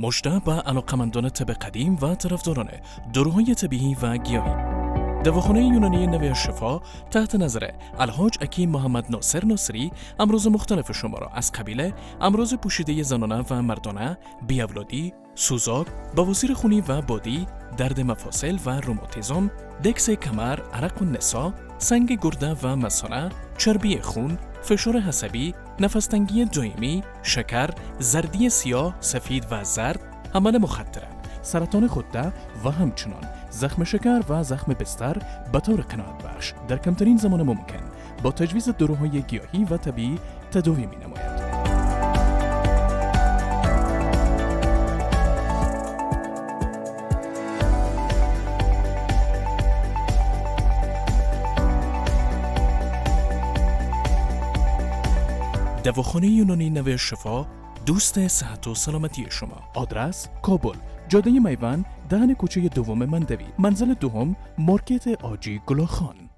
مژده به علاقه‌مندان طب قدیم و طرفداران داروهای طبیعی و گیاهی. دواخانه یونانی نوی شفا تحت نظر الحاج حکیم محمد ناصر ناصری امراض مختلف شما را از قبیل امراض پوشیده زنانه و مردانه، بی‌اولادی، سوزاک، بواسیر خونی و بادی، درد مفاصل و روماتیسم، دکس کمر، عرق النساء، سنگ گرده و مثانه، چربی خون، فشار عصبی، نفس‌تنگی دائمی، شکر، زردی سیاه، سفید و زرد، حمل مخدر، سرطان غده و همچنان زخم شکر و زخم بستر به طور قناعت بخش در کمترین زمان ممکن با تجویز داروهای گیاهی و طبیعی تداوی می نماید. دواخانه یونانی نوی شفا دوست صحت و سلامتی شما. آدرس کابل، جاده میوان، دهن کوچه دوم مندوی، منزل دوم، مارکت آجی گلاخان.